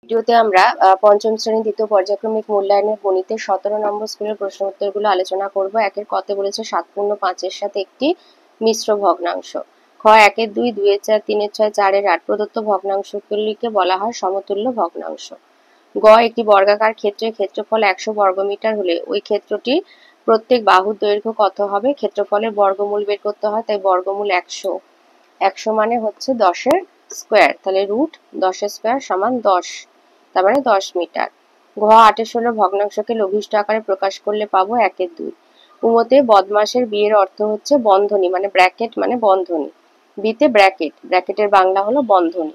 ভিডিওতে আমরা পঞ্চম শ্রেণী দ্বিতীয় পর্যায়ক্রমিক মূল্যায়নের গণিতের 17 নম্বর স্কুলের প্রশ্ন উত্তরগুলো আলোচনা করব। একের কতে বলেছে 7×5 সাথে একটি মিশ্র ভগ্নাংশ। খ 1-2, 2-4, 3-6, 4-8 প্রদত্ত ভগ্নাংশগুলিকে বলা হয় সমতুল্য ভগ্নাংশ। গ একটি বর্গাকার ক্ষেত্রের ক্ষেত্রফল 100 বর্গমিটার হলে ওই ক্ষেত্রটি প্রত্যেক বাহুর দৈর্ঘ্য কত হবে? ক্ষেত্রফলের বর্গমূল বের করতে হয়, তাই বর্গমূল 100। 100 মানে হচ্ছে 10-এর স্কোয়ার, তাহলে রুট 10-এর স্কোয়ার সমান 10, তার মানে 10 মিটার। ঘ 8-16 ভগ্নাংশকে লঘিষ্ঠ আকারে প্রকাশ করলে পাবো 1-2। উমতে বদমাসের বিয়ের অর্থ হচ্ছে বন্ধনী, মানে ব্র্যাকেট মানে বন্ধনী। বিতে ব্র্যাকেট, ব্র্যাকেটের বাংলা হলো বন্ধনী।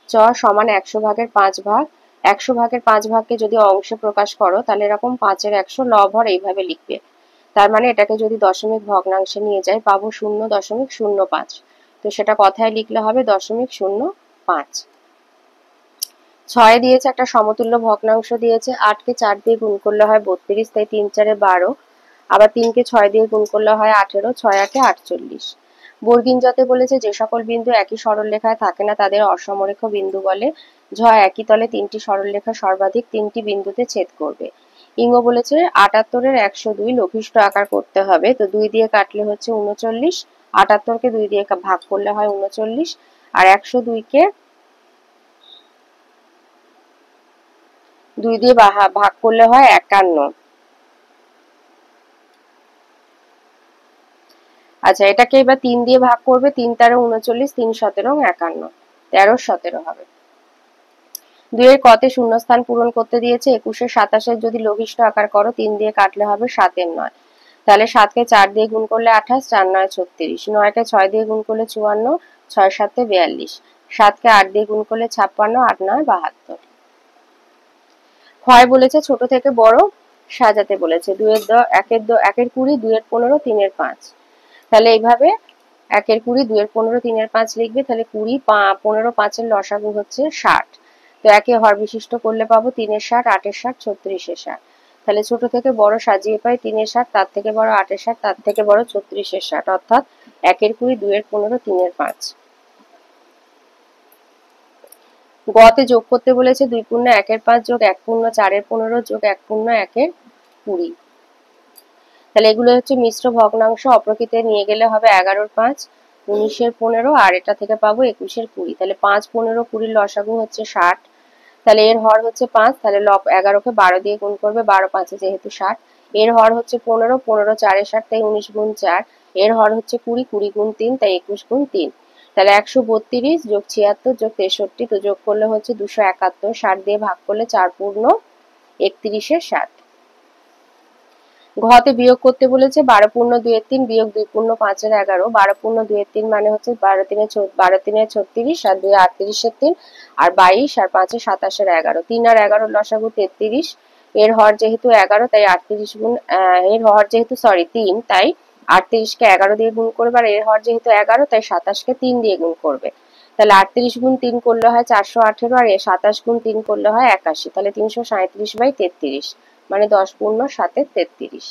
চ সমান 100 ভাগের 5 ভাগ। 100 ভাগের 5 ভাগকে যদি অংশে প্রকাশ করো তাহলে এরকম 5-এর 100 লব হর এইভাবে লিখবে। তার মানে এটাকে যদি দশমিক ভগ্নাংশে নিয়ে যাই পাবো 0.05। তো সেটা কথায় লিখলে হবে 0.05। 6 দিয়েছে একটা সমতুল্য ভগ্নাংশ দিয়েছে। 8কে 4 দিয়ে গুণ করলে হয় 32, তাই 3-4-এ 12। আবার 3কে 6 দিয়ে গুণ করলে হয় 18, 6-8-এ 48। বর্গীন জতে বলেছে যে সকল বিন্দু একই সরলরেখায় থাকে না তাদের অসমরেখ বিন্দু বলে। ঝ একই তলে 3টি সরলরেখা সর্বাধিক 3টি বিন্দুতে ছেদ করবে। ইঙ্গ বলেছে 78-এর 102 লঘিষ্ঠ আকার করতে হবে। তো 2 দিয়ে কাটলে হচ্ছে 39, 78কে 2 দিয়ে ভাগ করলে হয় 39, আর 102কে 2 দিয়ে ভাগ করলে হয় 51। আচ্ছা, এটাকে এবার 3 দিয়ে ভাগ করবে। 3-13 39, 3-17 51, 13-17 হবে। 2 এর কতে শূন্যস্থান পূরণ করতে দিয়েছে। 21-এর 27-এর যদি লঘিষ্ঠ আকার করো 3 দিয়ে কাটলে হবে 7-এর 9, তাহলে 7কে 4 দিয়ে গুণ করলে 28, 4-9 36, 9কে 6 দিয়ে গুণ করলে 54, 6-7 42, 7কে 8 দিয়ে গুণ করলে 56, 8-9 72। ক্ষয় বলেছে ছোট থেকে বড় সাজাতে বলেছে। 2-এর 1-এর 20, 2-এর 15, 3-এর 5। তাহলে এইভাবে 1-এর 20, 2-এর 15, 3-এর 5 লিখবে। তাহলে 20, 15, 5-এর লসাগু হচ্ছে 60। তো একে হর বিশিষ্ট করলে পাবো 3-এর 60, 8-এর 60, 36-এর 60। তাহলে ছোট থেকে বড় সাজিয়ে পাই 3-এর 60, তার থেকে বড় 8-এর 60, তার থেকে বড় 36-এর 60, অর্থাৎ 1-এর 20, 2-এর 15, 3-এর 5। গতে যোগ করতে বলেছে 2×1-এর 5 যোগ 1×4-এর 15 যোগ 1×1-এর 20। তাহলে এগুলো হচ্ছে মিশ্র ভগ্নাংশ। অপ্রকৃতে নিয়ে গেলে হবে 11-এর 5, 19-এর 15, আর এটা থেকে পাবো 21-এর 20। তাহলে 5, 15, 20 লসাগু হচ্ছে 60। তাহলে এর হর হচ্ছে 5, তাহলে 11কে 12 দিয়ে গুণ করবে, 12-5 যেহেতু 60। এর হর হচ্ছে 15, 15 4-এ 60, তাই 19×4। এর হর হচ্ছে 20, 20×3, তাই 21×3। তাহলে 132 যোগ 76 যোগ 63, তো যোগ করলে হচ্ছে 271। 60 দিয়ে ভাগ করলে 4×31-এর 60। ঘতে বিয়োগ করতে বলেছে 12×2-এর 3 বিয়োগ 2×5-এর 11। 12×2-এর 3 মানে হচ্ছে 12×3-এর 36, আর 2-38-এর 3, আর 22, আর 5-এর 27-এর 11। 3 আর 11 লসাগু 33। এর হর যেহেতু 11, তাই 38 গুণ এর হর যেহেতু 3, তাই 38-কে 11 দিয়ে গুণ করবে, আর এর হর যেহেতু 11, তাই 27-কে 3 দিয়ে গুণ করবে। তাহলে 38×3 করলে হয় 418, আর 27×3 করলে হয় 81। তাহলে 337/33, মানে 10×7-33।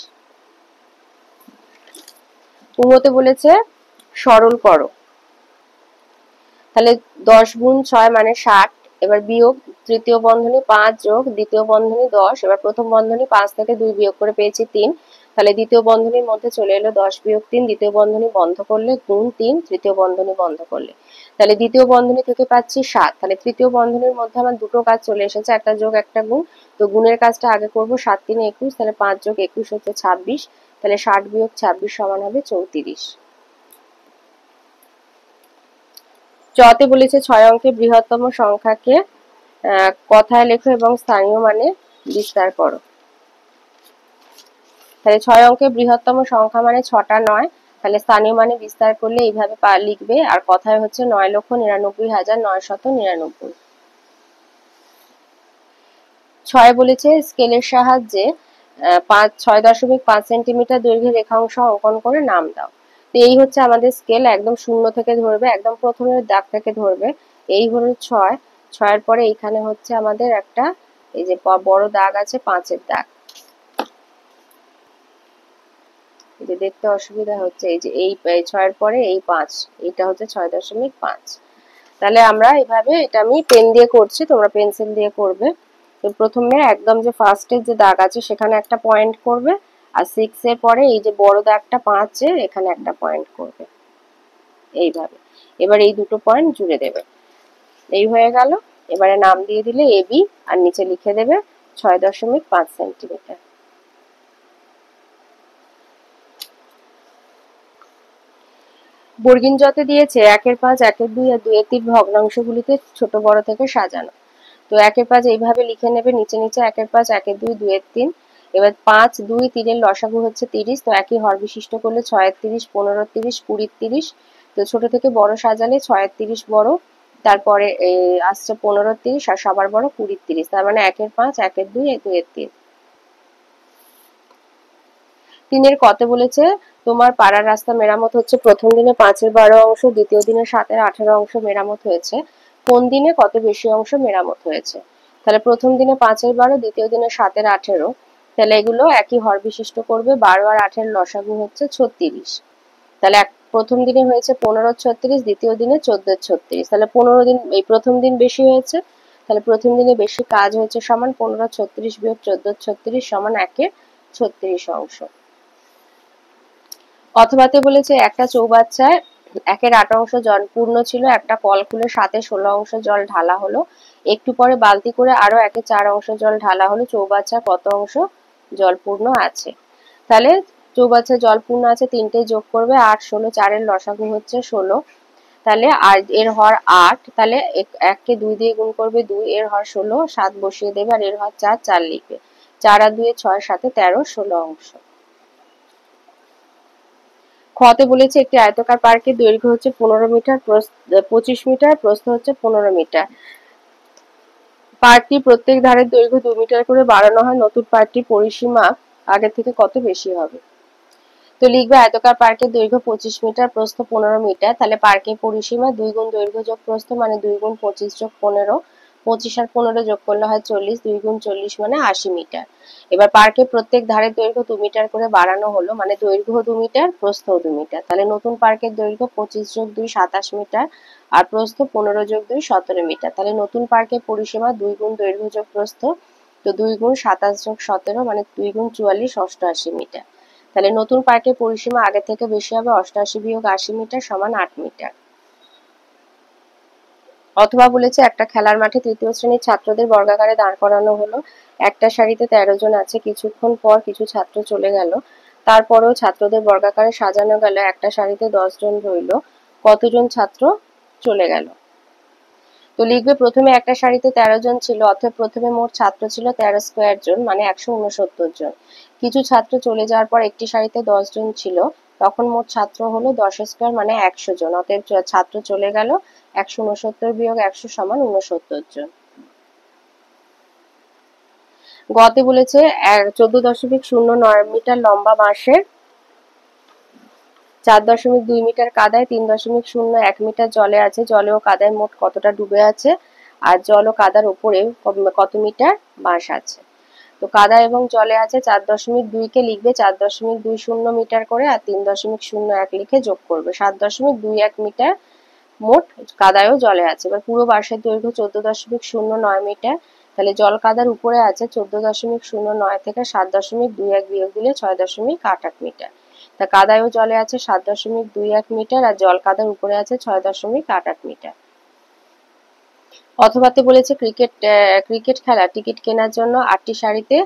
উমতে বলেছে সরল করো। তাহলে 10×6 মানে 60। এবার বিয়োগ তৃতীয় বন্ধনী 5 যোগ দ্বিতীয় বন্ধনী 10। এবার প্রথম বন্ধনী 5 থেকে 2 বিয়োগ করে পেয়েছি 3। তাহলে দ্বিতীয় বন্ধনীর মধ্যে চলে এলো 10 বিয়োগ 3। দ্বিতীয় বন্ধনী বন্ধ করলে গুণ 3, তৃতীয় বন্ধনী বন্ধ করলে। তাহলে দ্বিতীয় বন্ধনী থেকে পাচ্ছি 7। তাহলে তৃতীয় বন্ধনীর মধ্যে আমার দুটো কাজ চলে এসেছে, একটা যোগ একটা গুণ। তো গুণের কাজটা আগে করব। 7×3 21, তাহলে 5 যোগ 21 হচ্ছে 26। তাহলে 60 বিয়োগ 26 সমান হবে 34। চতে বলেছে 6 অঙ্কের বৃহত্তম সংখ্যাকে কথায় লেখো এবং স্থানীয় মানে বিস্তার করো। তাহলে 6 অঙ্কের বৃহত্তম সংখ্যা মানে 6টা 9। তাহলে স্থানীয় মানে বিস্তার করলে এইভাবে লিখবে, আর কথায় হচ্ছে 9,99,999। 6 বলেছে স্কেলের সাহায্যে 6.5 সেন্টিমিটার দৈর্ঘ্যের রেখাংশ অঙ্কন করে নাম দাও। তো এই হচ্ছে আমাদের স্কেল। একদম শূন্য থেকে ধরবে, একদম প্রথমের দাগ থেকে ধরবে। এই হলো 6। 6-এর পরে এইখানে হচ্ছে আমাদের একটা এই যে বড় দাগ আছে 5-এর দাগ। এই যে দেখতে অসুবিধা হচ্ছে, এই যে এই 6-এর পরে এই 5, এটা হচ্ছে 6.5। তাহলে আমরা এইভাবে, এটা আমি পেন দিয়ে করছি, তোমরা পেন্সিল দিয়ে করবে। তো প্রথমে একদম যে ফার্স্টের যে দাগ আছে সেখানে একটা পয়েন্ট করবে, আর 6 এর পরে এই যে বড় দাগটা 5 এর এখানে একটা পয়েন্ট করবে এইভাবে। এবার এই দুটো পয়েন্ট জুড়ে দেবে। এই হয়ে গেল। এবারে নাম দিয়ে দিলে এবি, আর নিচে লিখে দেবে 6.5 সেন্টিমিটার। বর্গিন যতে দিয়েছে 1/5, 1/2 আর 2/3 ভগ্নাংশগুলিতে ছোট বড় থেকে সাজানো। তো 1/5 এইভাবে লিখে নেবে, নিচে নিচে 1/5, 1/2, 2/3। এবার 5, 2, 3 এর লসাগু হচ্ছে 30, তো একই হর বিশিষ্ট করলে 6 30, 15 30, 20 30। তো ছোট থেকে বড় সাজালে 6 30 বড়, তারপরে আসছে 15 30, আর সবার বড় 20 30। তার মানে 1/5, 1/2, 2/3। 3 কতে বলেছে তোমার পাড়ার রাস্তা মেরামত হচ্ছে। প্রথম দিনে 5/12 অংশ, দ্বিতীয় দিনে 7/18 অংশ মেরামত হয়েছে। কোন দিনে কত বেশি অংশ মেরামত হয়েছে? তাহলে প্রথম দিনে 5/12, দ্বিতীয় দিনে 7/18। তাহলে এগুলো একই হর বিশিষ্ট করবে। 12 আর 8 এর লসাগু হচ্ছে 36। তাহলে প্রথম দিনে হয়েছে 15 36, দ্বিতীয় দিনে 14 36। তাহলে 15 দিন, এই প্রথম দিন বেশি হয়েছে, তাহলে প্রথম দিনে বেশি কাজ হয়েছে সমান 15 36 বিয়োগ 14 36 সমান 1/36 অংশ। অথবাতে বলেছে একটা চৌবাচ্চায় 1/8 অংশ জল পূর্ণ ছিল, একটা কল খুলে 7/16 অংশ জল ঢালা হলো, একটু পরে বালতি করে আরো 1/4 অংশ জল ঢালা হলো, চৌবাচ্চায় কত অংশ জল পূর্ণ আছে? তাহলে চৌবাচ্চায় জল পূর্ণ আছে 3টে যোগ করবে, 8 16, 4 এর লসাগু হচ্ছে 16। তাহলে আর এর হর 8, তাহলে 1 কে 2 দিয়ে গুণ করবে 2, এর হর 16, 7 বসিয়ে দেবে, আর এর হর 4, 4 লিখবে। 4 আর 2 6, 7 13, 16 অংশ। খতে বলেছে একটি আয়তাকার পার্কের দৈর্ঘ্য হচ্ছে 15 মিটার, 25 মিটার, প্রস্থ হচ্ছে 15 মিটার। পার্কটি প্রত্যেক ধারের দৈর্ঘ্য 2 মিটার করে বাড়ানো হয়, নতুন পার্কটির পরিসীমা আগের থেকে কত বেশি হবে? তো লিখবে আয়তাকার পার্কের দৈর্ঘ্য 25 মিটার, প্রস্থ 15 মিটার। তাহলে পার্কের পরিসীমা 2 গুণ দৈর্ঘ্য যোগ প্রস্থ মানে 2 গুণ 25 যোগ 15। 25 আর 15 যোগ করলে হয় 40, 2 গুণ 40 মানে 80 মিটার। এবার পার্কের প্রত্যেক ধারের দৈর্ঘ্য 2 মিটার করে বাড়ানো হলো, মানে দৈর্ঘ্য 2 মিটার, প্রস্থ 2 মিটার। তাহলে নতুন পার্কের দৈর্ঘ্য 25 যোগ 2 27 মিটার, আর প্রস্থ 15 যোগ 2 17 মিটার। তাহলে নতুন পার্কের পরিসীমা 2 গুণ দৈর্ঘ্য যোগ প্রস্থ, তো 2 গুণ 27 যোগ 17 মানে 2 গুণ 44, 88 মিটার। তাহলে নতুন পার্কের পরিসীমা আগে থেকে বেশি হবে, 88 বিয়োগ 80 মিটার সমান 8 মিটার। অথবা বলেছে একটা খেলার মাঠে তৃতীয় শ্রেণীর ছাত্রদের বর্গাকারে দাঁড় করানো হলো, একটা সারিতে 13 জন আছে, কিছুক্ষণ পর কিছু ছাত্র চলে গেল, তারপরেও ছাত্রদের বর্গাকারে সাজানো গেল, একটা সারিতে 10 জন রইল, কতজন ছাত্র চলে গেল? তো লিখবে প্রথমে একটা সারিতে 13 জন ছিল, অর্থাৎ প্রথমে মোট ছাত্র ছিল 13 স্কোয়ার জন মানে 169 জন। কিছু ছাত্র চলে যাওয়ার পর একটি সারিতে 10 জন ছিল, তখন মোট ছাত্র হলো 10 স্কোয়ার মানে 100 জন, অতএব ছাত্র চলে গেল 169 বিয়োগ 100 সমান 69 জন। গতে বলেছে 14.09 মিটার লম্বা বাঁশের 4.2 মিটার কাদায় 3.01 মিটার জলে আছে, জলে ও কাদায় মোট কতটা ডুবে আছে, আর জল ও কাদার উপরে কত মিটার বাঁশ আছে? তো কাদা এবং জলে আছে 4.2 কে লিখবে 4.20 মিটার করে, আর 3.01 লিখে যোগ করবে, 7.21 মিটার মোট কাদায় ও জলে আছে। এবার পুরো বাঁশের দৈর্ঘ্য 14.09 মিটার, তাহলে জল কাদার উপরে আছে 14.09 থেকে 7.21 বিয়োগ দিলে 6.88 মিটার। তা কাদায় ও জলে আছে 7.21 মিটার, আর জল কাদার উপরে আছে 6.88 মিটার। অথবাতে বলেছে ক্রিকেট খেলা টিকিট কেনার জন্য 8টি সারিতে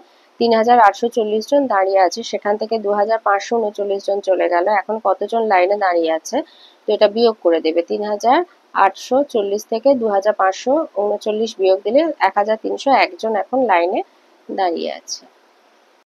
3840 জন দাঁড়িয়ে আছে, সেখান থেকে 2539 জন চলে গেল, এখন কতজন লাইনে দাঁড়িয়ে আছে? তো এটা বিয়োগ করে দেবে, 3840 থেকে 2539 বিয়োগ দিলে 1301 জন এখন লাইনে দাঁড়িয়ে আছে।